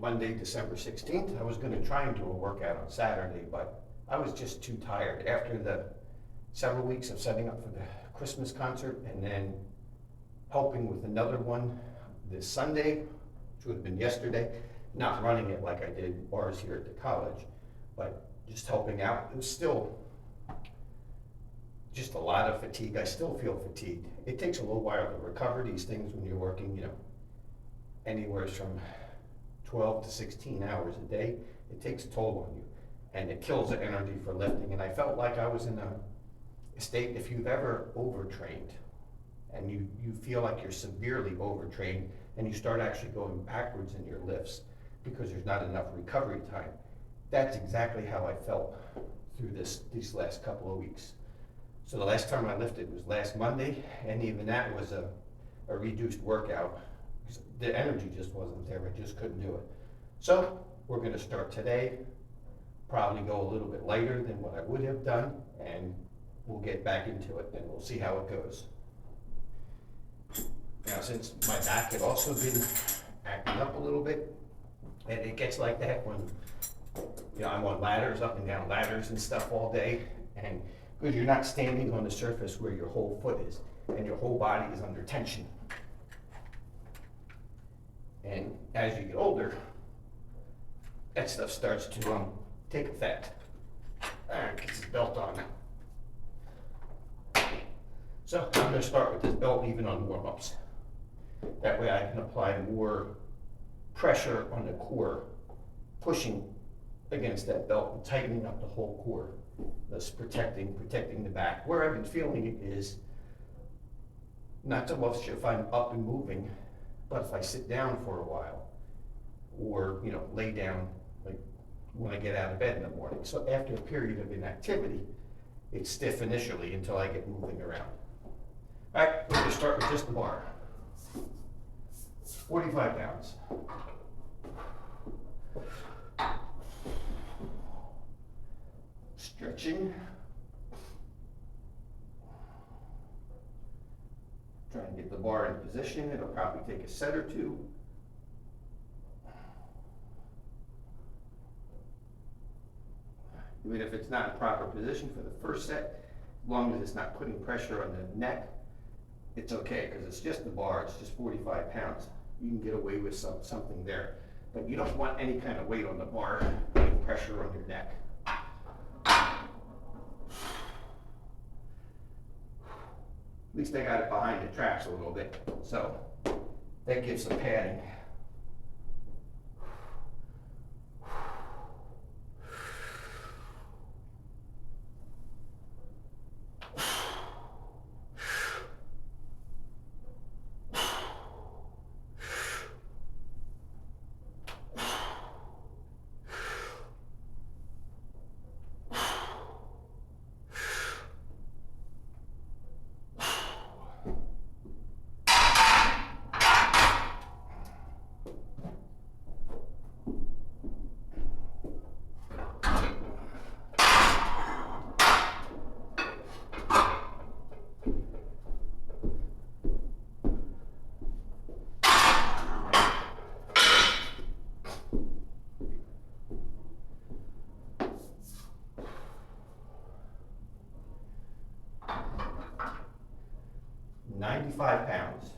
Monday, December 16th. I was going to try and do a workout on Saturday, but I was just too tired after the several weeks of setting up for the Christmas concert and then helping with another one this Sunday, which would have been yesterday, not running it like I did bars here at the college, but just helping out. It was still just a lot of fatigue. I still feel fatigued. It takes a little while to recover these things when you're working, anywhere from 12 to 16 hours a day. It takes a toll on you and it kills the energy for lifting. And I felt like I was in a state, if you've ever overtrained and you feel like you're severely overtrained and you start actually going backwards in your lifts because there's not enough recovery time. That's exactly how I felt through these last couple of weeks. So the last time I lifted was last Monday, and even that was a reduced workout. The energy just wasn't there, I just couldn't do it. So we're gonna start today, probably go a little bit lighter than what I would have done, and we'll get back into it and we'll see how it goes. Now, since my back had also been acting up a little bit, and it gets like that when I'm on ladders, up and down ladders and stuff all day, and because you're not standing on the surface where your whole foot is, and your whole body is under tension. And as you get older, that stuff starts to take effect. All right, get this belt on. So I'm going to start with this belt even on warm-ups. That way I can apply more pressure on the core, pushing against that belt and tightening up the whole core, thus protecting the back. Where I've been feeling it is not so much if I'm up and moving, but if I sit down for a while or lay down, like when I get out of bed in the morning. So after a period of inactivity, it's stiff initially until I get moving around. All right, we're going to start with just the bar. 45 pounds. Stretching. Try and get the bar in position. It'll probably take a set or two. Even if it's not in proper position for the first set, as long as it's not putting pressure on the neck, it's okay, because it's just the bar, it's just 45 pounds. You can get away with something there. But you don't want any kind of weight on the bar putting pressure on your neck. At least I got it behind the tracks a little bit, so that gives some padding. $95 pounds.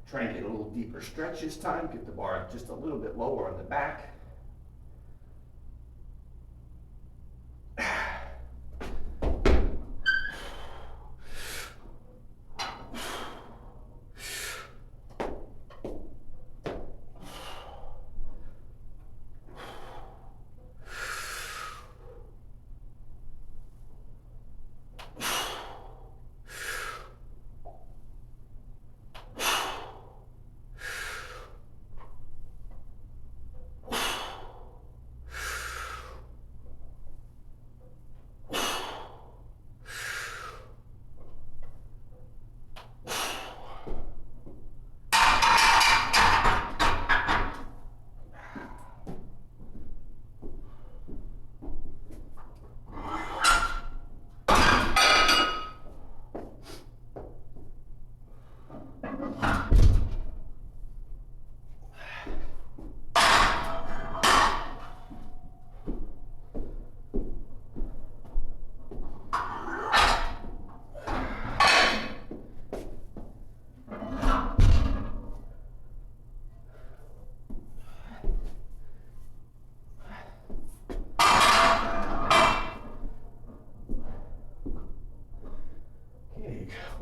Try and get a little deeper stretch this time, get the bar just a little bit lower on the back.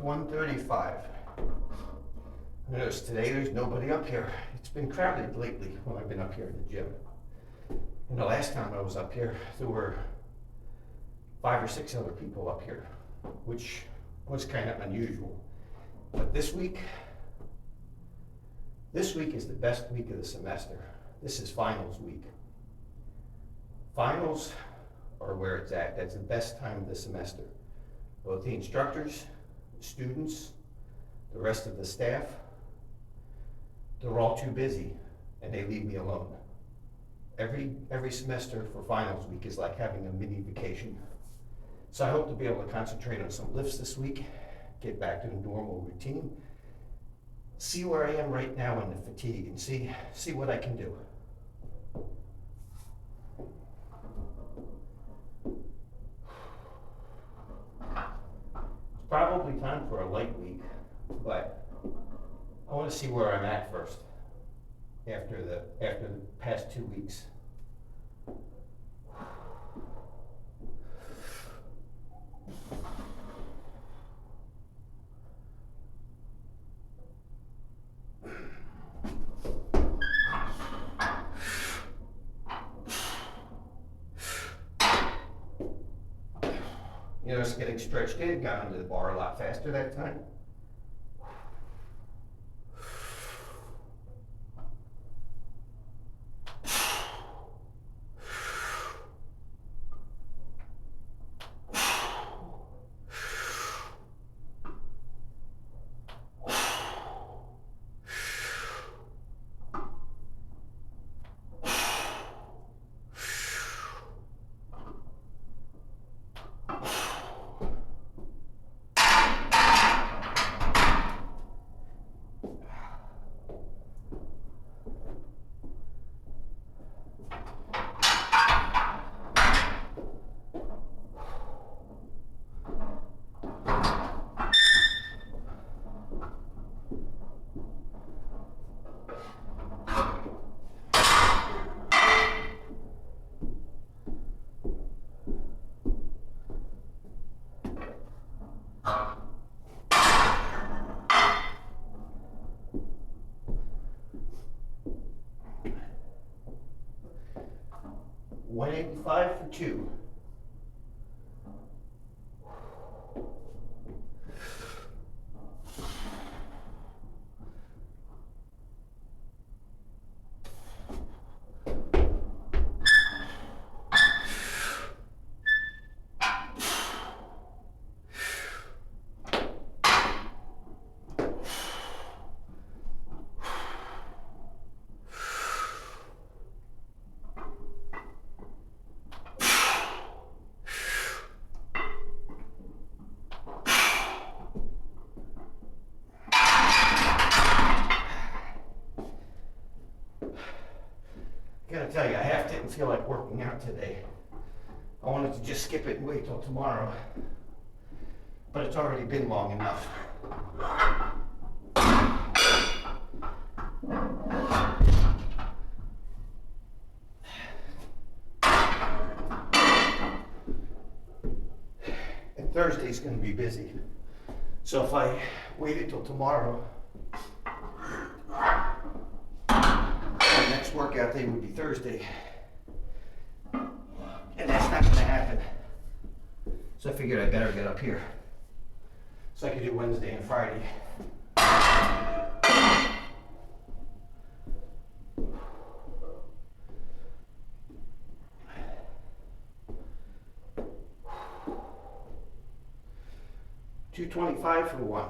1:35. Notice today there's nobody up here. It's been crowded lately when I've been up here at the gym. And the last time I was up here, there were 5 or 6 other people up here, which was kind of unusual. But this week is the best week of the semester. This is finals week. Finals are where it's at. That's the best time of the semester. Both the instructors, the students, the rest of the staff, they're all too busy and they leave me alone. Every semester for finals week is like having a mini vacation. So I hope to be able to concentrate on some lifts this week, get back to the normal routine, see where I am right now in the fatigue, and see what I can do. It's probably time for a light week, but I want to see where I'm at first after the past 2 weeks. You know, it's getting stretched in, got into the bar a lot faster that time. $185 for 2. I gotta tell you, I half didn't feel like working out today. I wanted to just skip it and wait till tomorrow. But it's already been long enough. And Thursday's gonna be busy. So if I waited till tomorrow, next workout day would be Thursday. And that's not gonna happen. So I figured I better get up here. So I could do Wednesday and Friday. $225 for 1.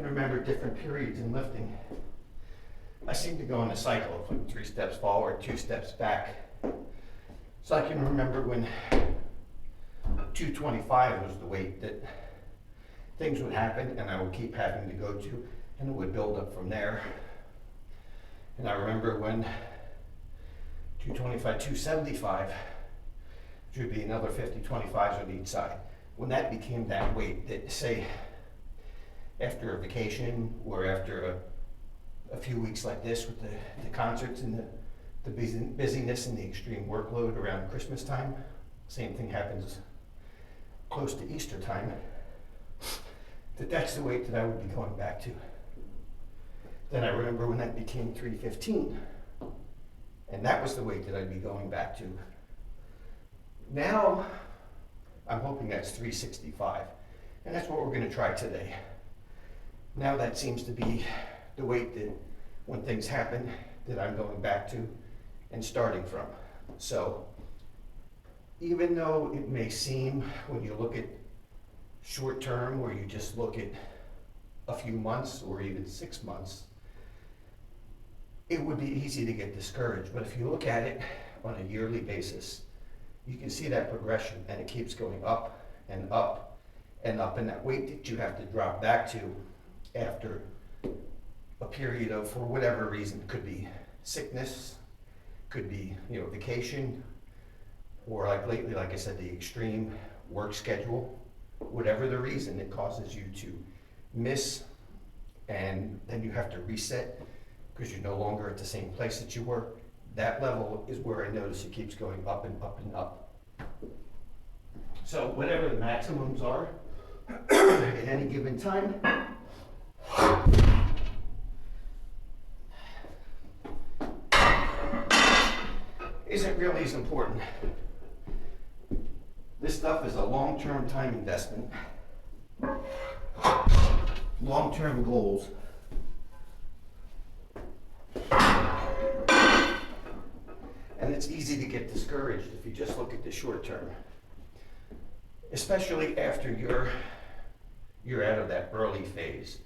remember different periods in lifting. I seem to go in a cycle of like 3 steps forward, 2 steps back. So I can remember when 225 was the weight that things would happen and I would keep having to go to, and it would build up from there. And I remember when 225, 275, which would be another 50 25s on each side. When that became that weight, that say after a vacation or after a few weeks like this with the concerts and the busyness and the extreme workload around Christmas time, same thing happens close to Easter time, that's the weight that I would be going back to. Then I remember when that became 315, and that was the weight that I'd be going back to. Now, I'm hoping that's 365, and that's what we're going to try today. Now that seems to be the weight that, when things happen, that I'm going back to and starting from. So, even though it may seem, when you look at short term, where you just look at a few months or even 6 months, it would be easy to get discouraged. But if you look at it on a yearly basis, you can see that progression, and it keeps going up and up and up. And that weight that you have to drop back to after a period of, for whatever reason, could be sickness, could be, vacation, or like lately, like I said, the extreme work schedule, whatever the reason, it causes you to miss, and then you have to reset because you're no longer at the same place that you were. That level is where I notice it keeps going up and up and up. So whatever the maximums are at any given time, isn't really as important. This stuff is a long-term time investment, long-term goals. And it's easy to get discouraged if you just look at the short term, especially after you're out of that early phase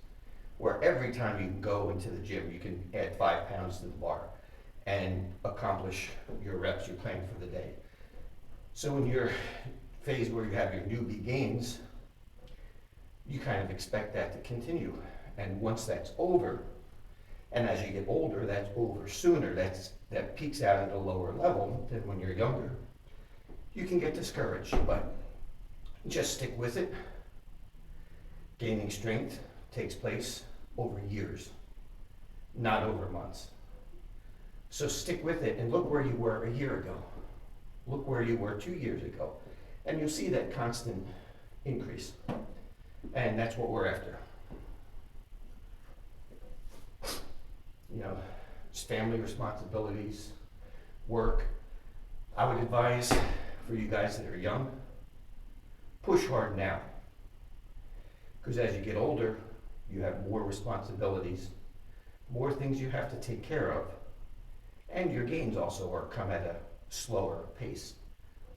where every time you go into the gym, you can add 5 pounds to the bar and accomplish your reps you're planning for the day. So in your phase where you have your newbie gains, you kind of expect that to continue. And once that's over, and as you get older, that's over sooner, that peaks out at a lower level than when you're younger, you can get discouraged, but just stick with it. Gaining strength takes place over years, not over months. So stick with it and look where you were a year ago. Look where you were 2 years ago. And you'll see that constant increase. And that's what we're after. It's family responsibilities, work. I would advise for you guys that are young, push hard now. Because as you get older, you have more responsibilities, more things you have to take care of, and your gains also come at a slower pace.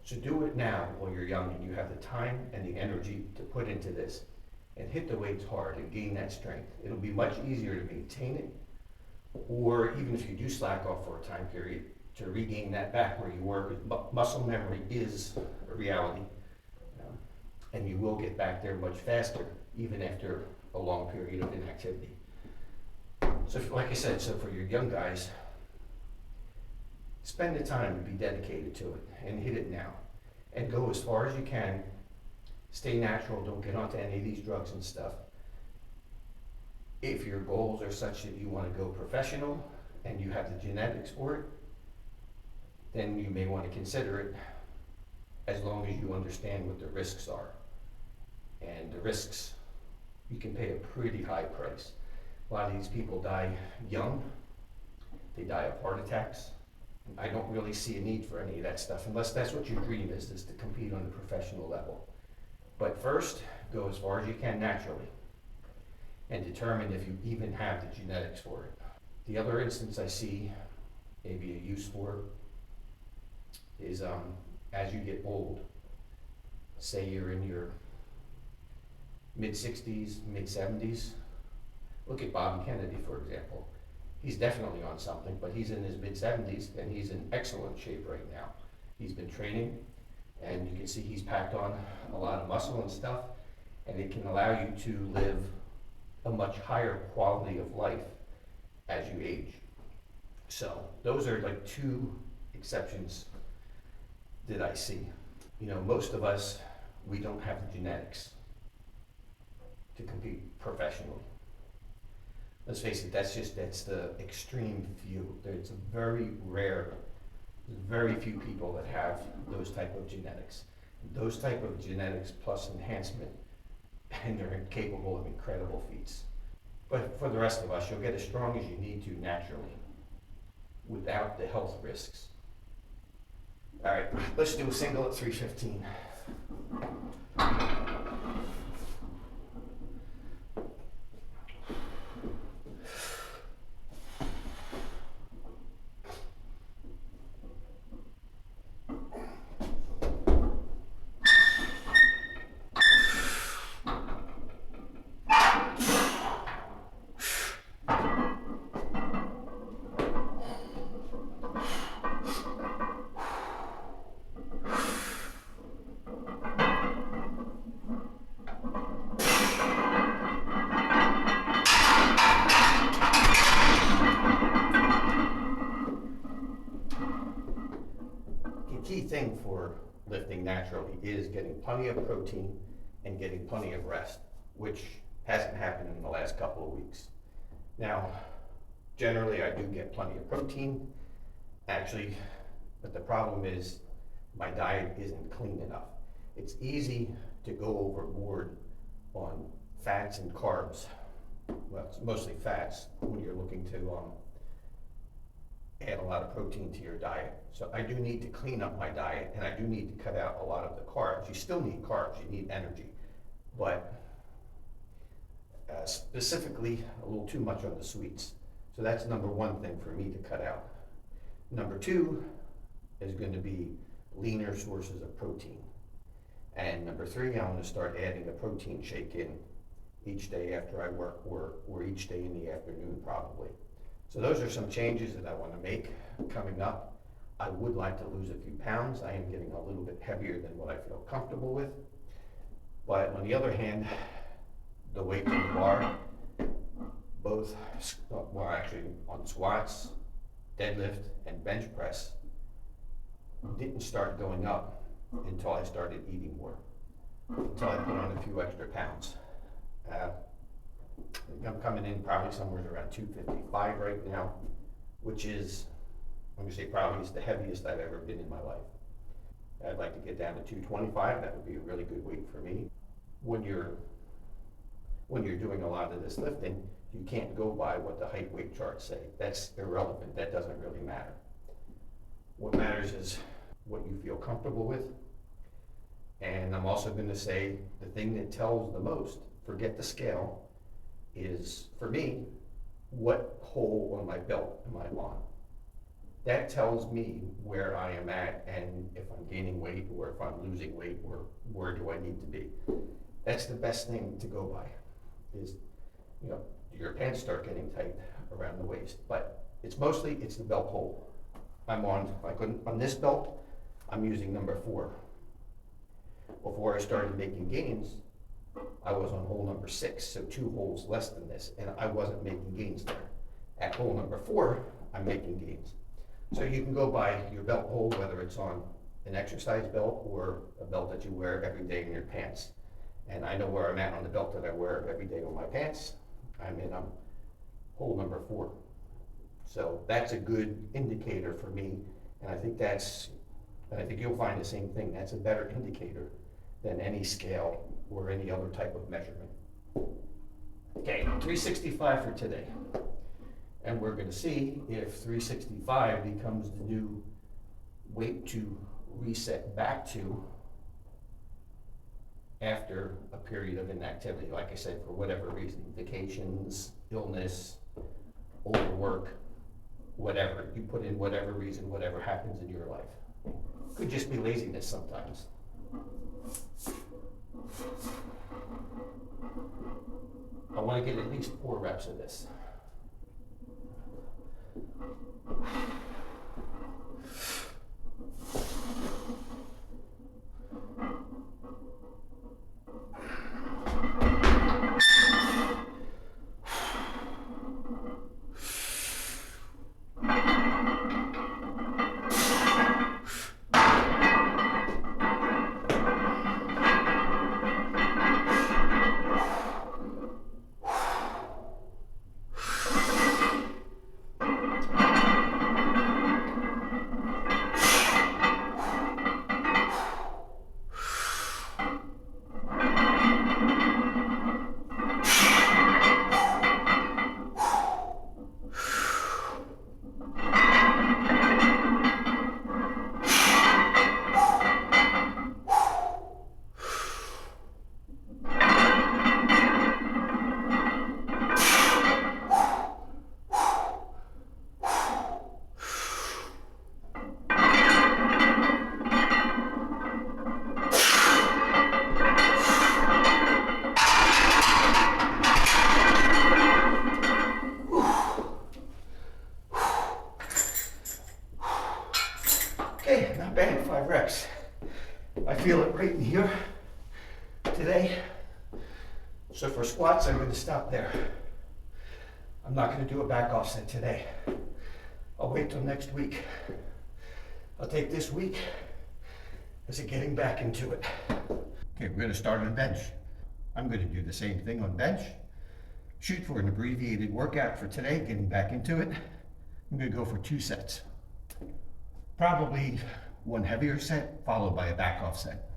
So do it now while you're young and you have the time and the energy to put into this, and hit the weights hard and gain that strength. It'll be much easier to maintain it, or even if you do slack off for a time period, to regain that back where you were. Muscle memory is a reality, and you will get back there much faster, even after a long period of inactivity. So like I said, so for your young guys, spend the time to be dedicated to it and hit it now, and go as far as you can. Stay natural, don't get onto any of these drugs and stuff. If your goals are such that you want to go professional and you have the genetics for it, then you may want to consider it, as long as you understand what the risks are. And the risks, you can pay a pretty high price. A lot of these people die young. They die of heart attacks. I don't really see a need for any of that stuff, unless that's what your dream is to compete on the professional level. But first, go as far as you can naturally, and determine if you even have the genetics for it. The other instance I see maybe a use for is as you get old, say you're in your mid-60s, mid-70s, Look at Bobby Kennedy, for example. He's definitely on something, but he's in his mid-70s and he's in excellent shape right now. He's been training, and you can see he's packed on a lot of muscle and stuff, and it can allow you to live a much higher quality of life as you age. So those are like two exceptions that I see. You know, most of us, we don't have the genetics to compete professionally. Let's face it, that's the extreme few. It's a very rare, very few people that have those type of genetics. Those type of genetics plus enhancement, and they're capable of incredible feats. But for the rest of us, you'll get as strong as you need to naturally, without the health risks. All right, let's do a single at 315. Key thing for lifting naturally is getting plenty of protein and getting plenty of rest, which hasn't happened in the last couple of weeks. Now, generally I do get plenty of protein, actually, but the problem is my diet isn't clean enough. It's easy to go overboard on fats and carbs. Well, it's mostly fats when you're looking to add a lot of protein to your diet. So I do need to clean up my diet, and I do need to cut out a lot of the carbs. You still need carbs, you need energy, but specifically a little too much on the sweets. So that's number one thing for me to cut out. Number two is going to be leaner sources of protein. And number three, I'm going to start adding a protein shake in each day after I work, or each day in the afternoon probably. So those are some changes that I want to make coming up. I would like to lose a few pounds. I am getting a little bit heavier than what I feel comfortable with. But on the other hand, the weight on the bar, both, well actually on squats, deadlift, and bench press, didn't start going up until I started eating more, until I put on a few extra pounds. I'm coming in probably somewhere around 255 right now, which is, I'm going to say probably is the heaviest I've ever been in my life. I'd like to get down to 225. That would be a really good weight for me. When you're doing a lot of this lifting, you can't go by what the height weight charts say. That's irrelevant. That doesn't really matter. What matters is what you feel comfortable with. And I'm also going to say the thing that tells the most, forget the scale, is, for me, what hole on my belt am I on? That tells me where I am at, and if I'm gaining weight or if I'm losing weight, or where do I need to be. That's the best thing to go by, is, you know, your pants start getting tight around the waist, but it's the belt hole. I'm on, like on this belt, I'm using number 4. Before I started making gains, I was on hole number 6, so 2 holes less than this, and I wasn't making gains there. At hole number 4, I'm making gains. So you can go by your belt hole, whether it's on an exercise belt or a belt that you wear every day in your pants. And I know where I'm at on the belt that I wear every day on my pants. I'm in hole number 4. So that's a good indicator for me, and I think you'll find the same thing. That's a better indicator than any scale or any other type of measurement. Okay, 365 for today. And we're going to see if 365 becomes the new weight to reset back to after a period of inactivity. Like I said, for whatever reason, vacations, illness, overwork, whatever. You put in whatever reason, whatever happens in your life. Could just be laziness sometimes. I want to get at least 4 reps of this. Okay, not bad, 5 reps. I feel it right in here today. So for squats, I'm gonna stop there. I'm not gonna do a back offset today. I'll wait till next week. I'll take this week as a getting back into it. Okay, we're gonna start on bench. I'm gonna do the same thing on bench. Shoot for an abbreviated workout for today, getting back into it. I'm gonna go for 2 sets. Probably 1 heavier set, followed by a back off set.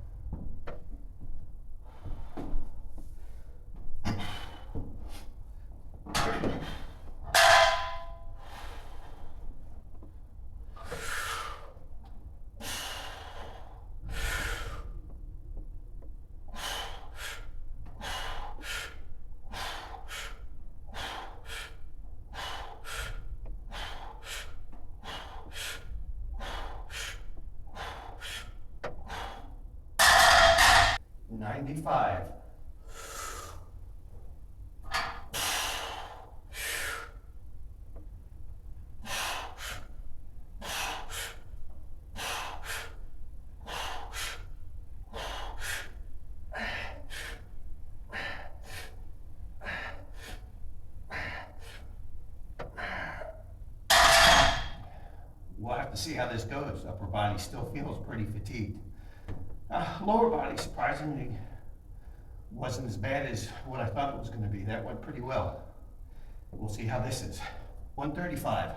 '95. We'll have to see how this goes. Upper body still feels pretty fatigued. Lower body, surprisingly, wasn't as bad as what I thought it was going to be. That went pretty well. We'll see how this is. 135.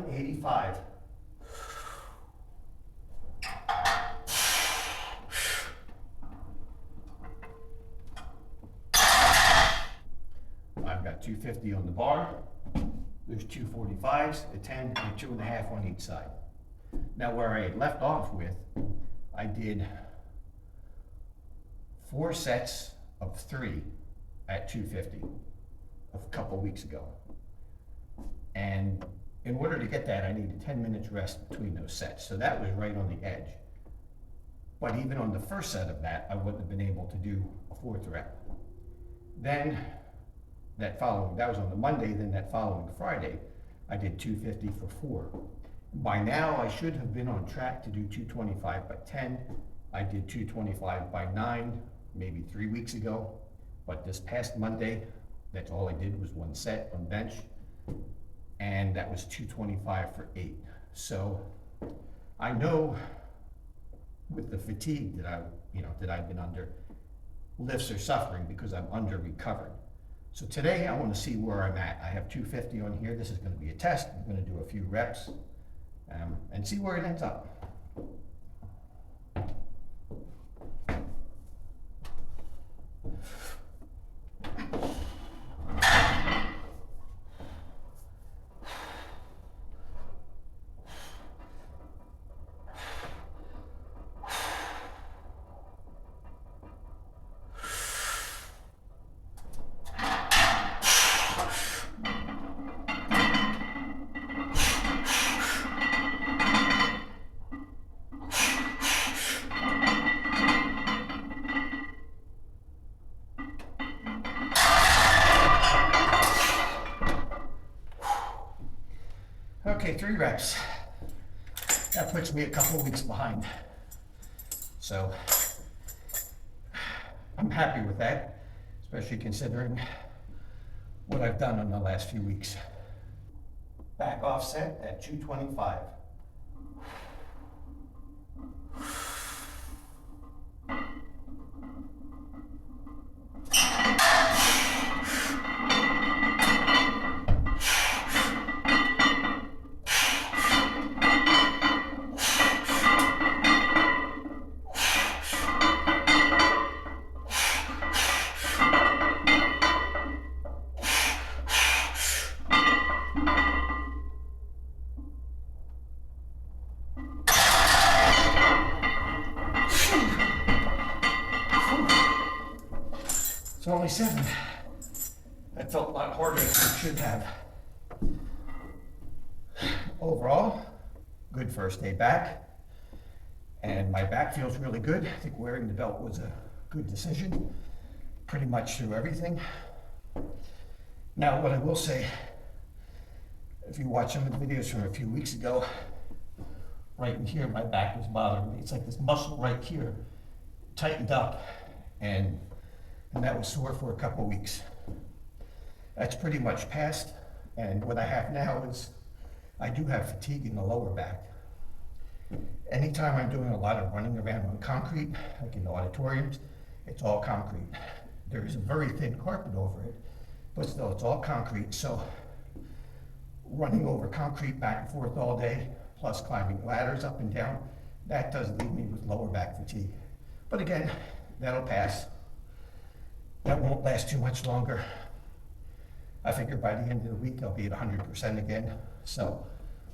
'85. I've got 250 on the bar. There's 245s, a 10, and a 2.5 on each side. Now where I had left off with, I did 4 sets of 3 at 250 a couple weeks ago. And in order to get that, I needed 10 minutes rest between those sets. So that was right on the edge. But even on the first set of that, I wouldn't have been able to do a 4th rep. Then that was on the Monday, then that following Friday, I did 250 for 4. By now, I should have been on track to do 225 by 10. I did 225 by 9, maybe 3 weeks ago. But this past Monday, that's all I did was 1 set on bench. And that was 225 for 8. So I know with the fatigue that I've been under, lifts are suffering because I'm under recovered. So today I want to see where I'm at. I have 250 on here. This is going to be a test. I'm going to do a few reps and see where it ends up. Okay, 3 reps. That puts me a couple of weeks behind. So I'm happy with that, especially considering what I've done in the last few weeks. Back offset at 225. It's only 7. That felt a lot harder than it should have. Overall, good first day back. And my back feels really good. I think wearing the belt was a good decision, pretty much through everything. Now, what I will say, if you watch some of the videos from a few weeks ago, right in here, my back was bothering me. It's like this muscle right here tightened up, and that was sore for a couple weeks. That's pretty much past, and what I have now is I do have fatigue in the lower back. Anytime I'm doing a lot of running around on concrete, like in the auditoriums, it's all concrete. There's a very thin carpet over it, but still it's all concrete, so running over concrete back and forth all day, plus climbing ladders up and down, that does leave me with lower back fatigue. But again, that'll pass. That won't last too much longer. I figure by the end of the week, I'll be at 100% again. So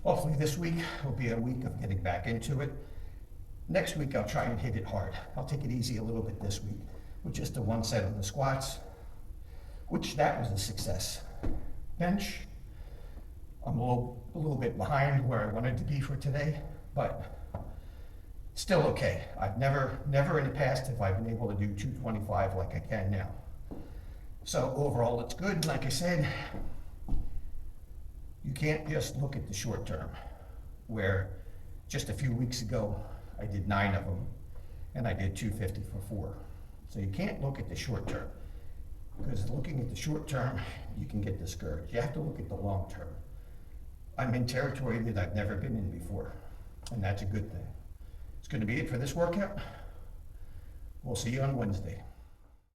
hopefully this week will be a week of getting back into it. Next week, I'll try and hit it hard. I'll take it easy a little bit this week with just the 1 set of the squats, which that was a success. Bench, I'm a little bit behind where I wanted to be for today, but still okay. I've never in the past have I been able to do 225 like I can now. So overall, it's good. Like I said, you can't just look at the short term, where just a few weeks ago, I did 9 of them, and I did 250 for 4. So you can't look at the short term, because looking at the short term, you can get discouraged. You have to look at the long term. I'm in territory that I've never been in before, and that's a good thing. It's going to be it for this workout. We'll see you on Wednesday.